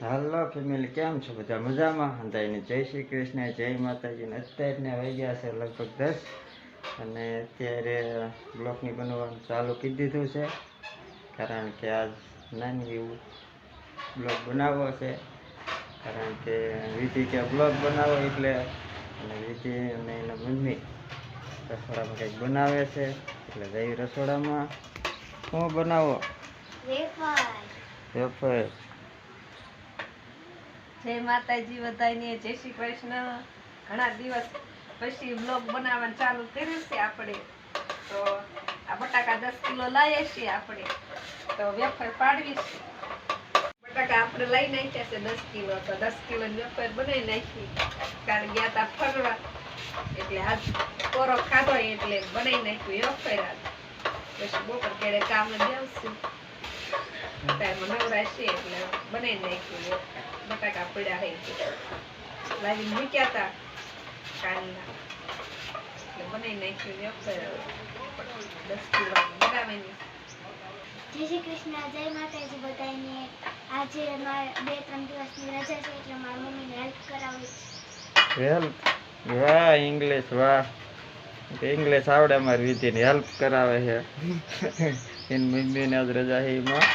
હાલો family, કેમ છો બધા? મજામાં? અંધાઈને જય શ્રી કૃષ્ણ, જય માતાજીને. અત્યારને વાગ્યા છે લગભગ 10 અને અત્યારે બ્લોકની બનાવવાનું ચાલુ કરી દીધું છે, કારણ કે આજ નાની એવું બ્લોગ બનાવવો છે. કારણ કે વિધિ કે બ્લોગ બનાવો એટલે અને વિધિ અને એના મમ્મી રસોડામાં કંઈક બનાવે છે, એટલે જઈ રસોડામાં. શું બનાવો? વેફર. જય માતાજી બધાને, જય શ્રી કૃષ્ણ. ઘણા દિવસ પછી બ્લોગ બનાવવાનું ચાલુ કર્યું છે આપણે. તો આ બટાકા 10 કિલો લાવીએ છીએ આપણે, તો વેફર પાડવી છે. બટાકા આપણે લઈ નાખ્યા છે 10 કિલો, તો 10 કિલો વેફર બનાવી નાખી. કારણ ગયા તા ફરવા, એટલે આજ કોરો ખાધો એટલે બનાવી નાખ્યું વેફર. આજ પછી બપોર કેડે કામ દેવશું ટાઈમ નવરા છે એટલે બનાવી નાખ્યું. બટાકા પડ્યા હે લાવીને મૂક્યા હતા કાલના, એટલે બનાવી નાખ્યું વેફર 10 કિલો બનાવવાની. જય શ્રી કૃષ્ણ, જય માતાજી બધાને. આજે મારે 2-3 દિવસની રજા છે એટલે મારી મમ્મીને હેલ્પ કરાવી છે. હેલ્પ? વાહ, ઇંગ્લિશ, વાહ. ઇંગ્લિશ આવડે મારી વિધિને, હેલ્પ કરાવે છે. એની મમ્મીને આજ રજા છે એમાં.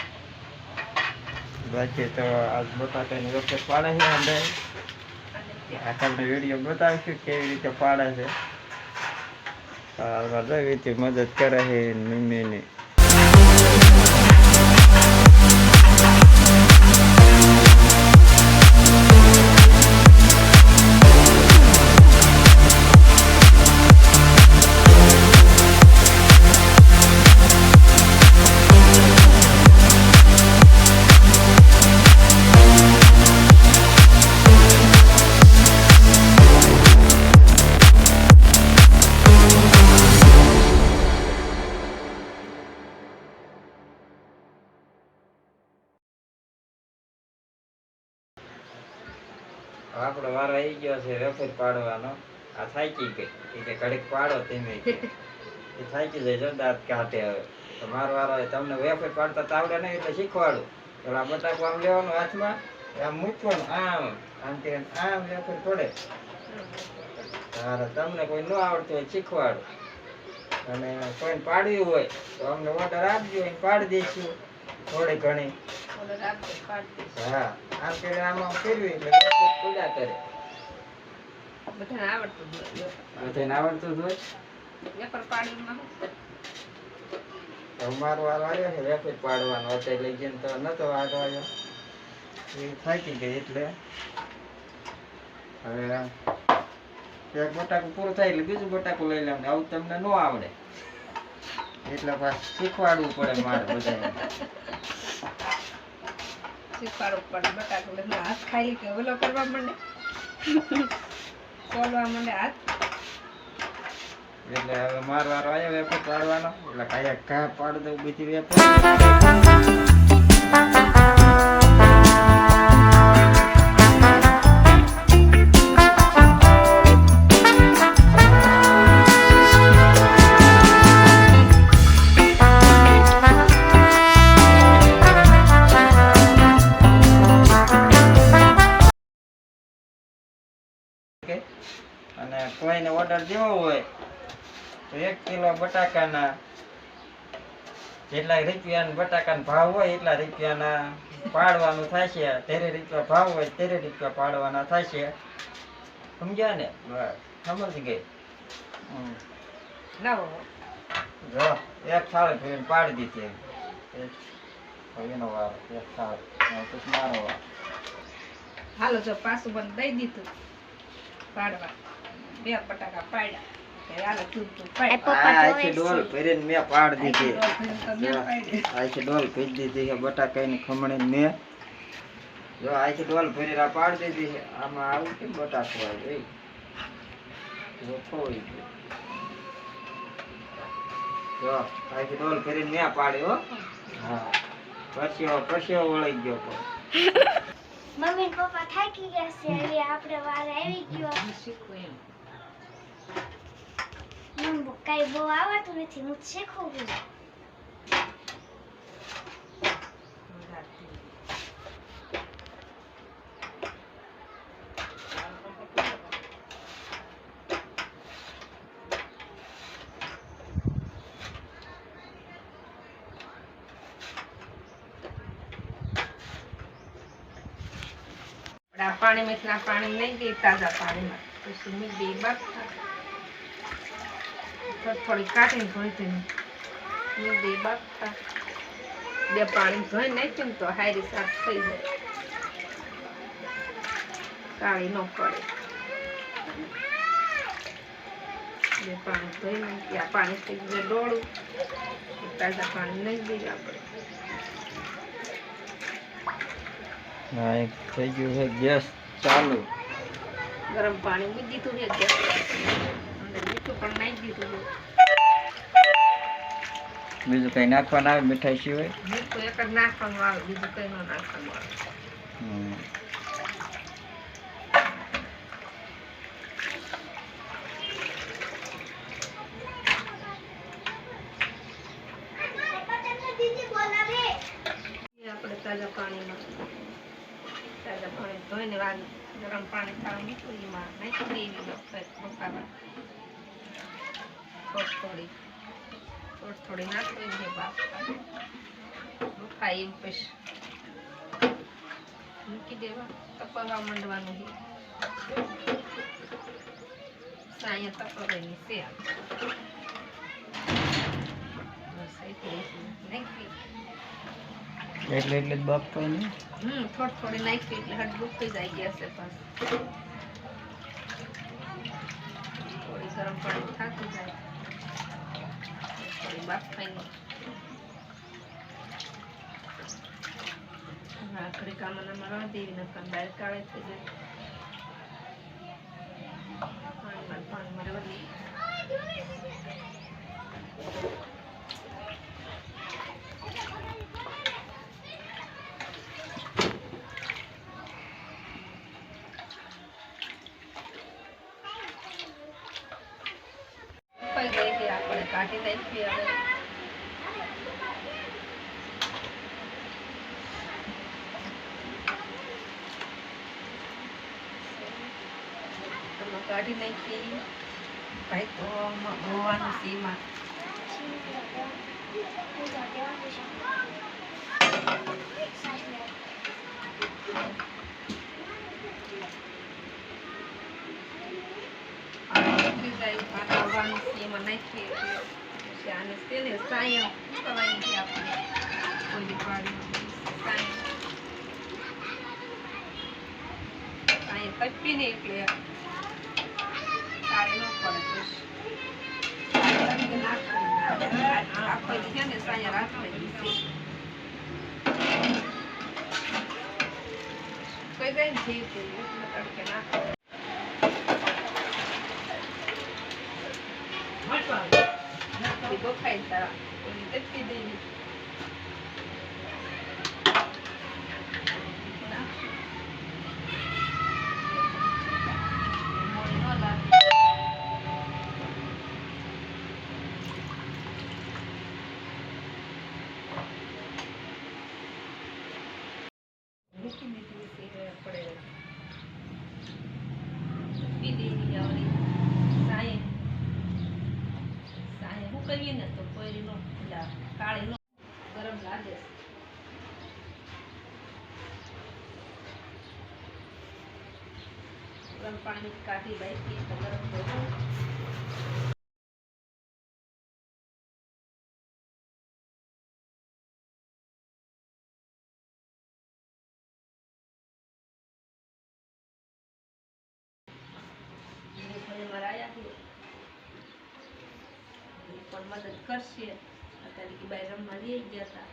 બાકી તો આજ બટાકાની વેફર પાડે છે. અને આ તમને વિડીયો બતાવીશું કેવી રીતે પાડે છે. વિધિ મદદ કરે છે એની મમ્મીની. આપણો વારો આવી ગયો છે વેફર પાડવાનો. આ થાકી ગઈ કે ઘડીક પાડો તમે, એ થાકી જાય જો દાંત કાઢે. હવે તો મારો વારો આવે. તમને વેફર પાડતા તો આવડે નહીં એટલે શીખવાડું. પેલા બટાકું આમ લેવાનું હાથમાં, આમ મૂકવાનું, આમ આમથી આમ વેફર પડે. તમને કોઈ ન આવડતું હોય શીખવાડું. અને કોઈને પાડવી હોય તો અમને ઓર્ડર આપજો, પાડી દઈશું થોડી ઘણી. હા, આમ કે આમાં ફેરવી એટલે પૂજા કરે. બધાને આવડતું જ હોય. બધાને આવડતું જ હોય. વેફર પાડવામાં મારો વારો આવ્યો છે વેફર પાડવાનો. અત્યારે લઈ જઈને તો નતો વારો આવ્યો, એ થાકી ગઈ એટલે હવે એક બટાકું પૂરું થાય એટલે બીજું બટાકું લઈ લેવાનું. આવું તમને ન આવડે એટલે પાછું શીખવાડવું પડે મારે બધાને. શીખવાડવું પડે. બટાકું લઈને હાથ ખાઈ કે ઓલો કરવા માંડે, ખોલવા માંડે હાથ. એટલે હવે મારો વારો આવ્યો વેફર પાડવાનો, એટલે કાંઈ ઘા પાડી દઉં બીજી વેફર. અને કોઈને ઓર્ડર દેવો હોય તો 1 કિલો બટાકાના જેટલા રૂપિયાના બટાકાનો ભાવ હોય એટલા રૂપિયાના પાડવાનું થાય છે. 13 રૂપિયા ભાવ હોય 13 રૂપિયા પાડવાના થાય છે. સમજ્યા ને? બસ સમજી ગઈ. જો એક થાળી ભરીને પાડી દીધી. એનો વારો એક થાળી, પછી મારો વારો. હાલો જો પાછું બંધ દઈ દીધું પાડવા. 2 બટાકા પાડ્યા. આખી ડોલ ભરીને મેં પાડી દીધી. આખી ડોલ ભરી દીધી છે બટાકાની ખમણી મેં. જો આખી ડોલ ભરી પાડી દીધી છે. આમાં આવું કેમ બટાકું આવ્યું? ખોઈ ગયું. જો આખી ડોલ ભરીને મેં પાડી હો. હા, પછી વળી ગયો તો. મમ્મી ને પપ્પા થાકી ગયા છે, હવે આપણે વાર આવી ગયો. કઈ બહુ આવડતું નથી, હું શીખું છું. આ પાણીમાંથી આ પાણી નહીં દે તાજા પાણીમાં પછી મૂકી દઈએ બાફવા. થોડી કાઢીને ધોઈ દઈને મૂકી દઈએ બાફવા. બે પાણી ધોઈ નાખીએ ને તો હારી સાફ થઈ જાય, કાળી ન પડે. બે પાણી ધોઈ નાખીએ. આ પાણી થઈ જાય ડોળું, તાજા પાણી નહીં દઈએ આપણે. હા, એક થઈ ગયું છે ગેસ ચાલુ. ગરમ પાણી મૂકી દીધું છે ગેસ અને મીઠું પણ નાખી દીધું છે. બીજું કઈ નાખવાનું આવે મીઠાઈ સિવાય? મીઠું એક જ નાખવાનું આવે, બીજું કઈ ન નાખવાનું આવે. આપણે તાજા પાણીમાં ધોઈને ગરમ પાણી થવા મૂકવું, એમાં નાખી દઈએ બફાવા. થોડી નાખવી છે બાફવા, બફાય એમ પછી મૂકી દેવા. તપવા માંડવાનું છે, સાયા તપવાની છે. નાખી એટલે જ બાફતો ને. થોડી નાખી એટલે હટ બુકી જાય ગેસ પાછું. થોડી ગરમ પાણી થાકી જાય, થોડી બાફાઈ. આખરી કામમાં રવા દેવી નકર દાળ કાળે થઈ જાય. પાણીમાં રવા દઈએ. આપણે કાઢી નાખીએ. હવે કાઢી નાખી. ભાઈ તો ધોવાનું સીમાં એમાં નાખીએ એટલે પછી આને તેને સાયા કરવાની છે આપણે. કોઈ સાયા તપીને એટલે કાળી ન પડે. પછી આખો છે ને સાયા રાખવાની છે. કોઈ જાય ને જીવ તડકે નાખો. બફાઈ તારા તપી દેવી. મૂકી દીધી છે આપણે પી દેવી. આવડી સાયે હું કરીએ ને તો કોઈ નો કાળી નો ગરમ લાગે. ગરમ પાણી કાઢી રાખીએ તો ગરમ થઈ પણ મદદ કરશે. અત્યારે કે બાય રમવા લઈ ગયા હતા.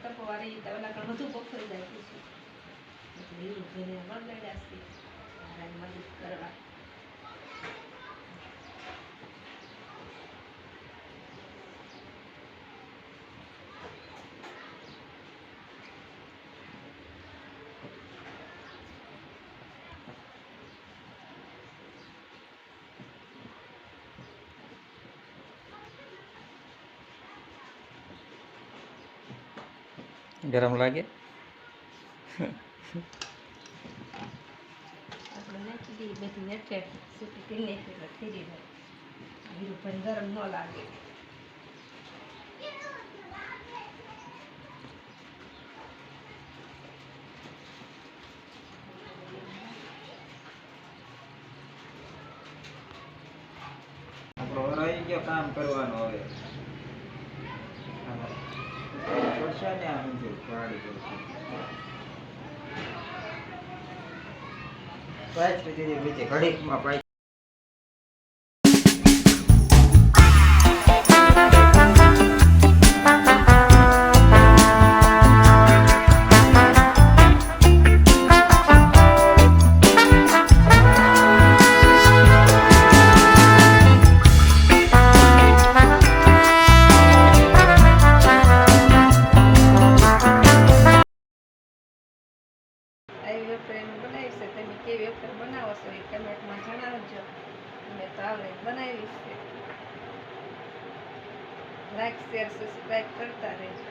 તપવારી બધું બફાઈ જાય પછી મદદ કરવા. ગરમ લાગે. આપણે નાખી દઈએ બધી નેઠે સૂકી કરી નાખી એટલે ઠરી જાય જીરું પણ ગરમ ન લાગે આપણો રહી ગયો કામ કરવાનું હવે પડશે ને આ ઊંધું વાળી પડશે પાંચ સુધી બીજી ઘડીકમાં પાંચ આવી વેફર એમ બનાવી છે તમે કેવી વેફર બનાવો છો એ કમેન્ટમાં જણાવજો મેં તો આવડે બનાવી છે લાઈક શેર સબસ્ક્રાઈબ કરતા રહેજો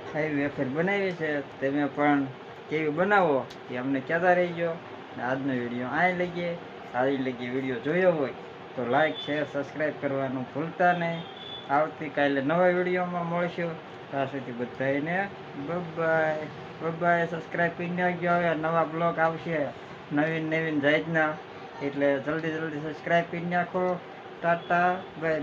આવી વેફર બનાવી છે તમે પણ કેવી બનાવો એ અમને કહેતા રહીજો અને આજનો વિડીયો અહીં લઈએ સારી લગી વિડીયો જોયો હોય તો લાઈક શેર સબસ્ક્રાઈબ કરવાનું ભૂલતા નહીં આવતીકાલે નવા વિડીયોમાં મળશું ત્યાં સુધી બધાને બાય સબસ્ક્રાઈબ કરી નાખજો હવે નવા બ્લોગ આવશે નવીન જાતના એટલે જલ્દી સબસ્ક્રાઈબ કરી નાખો ટાટા બાય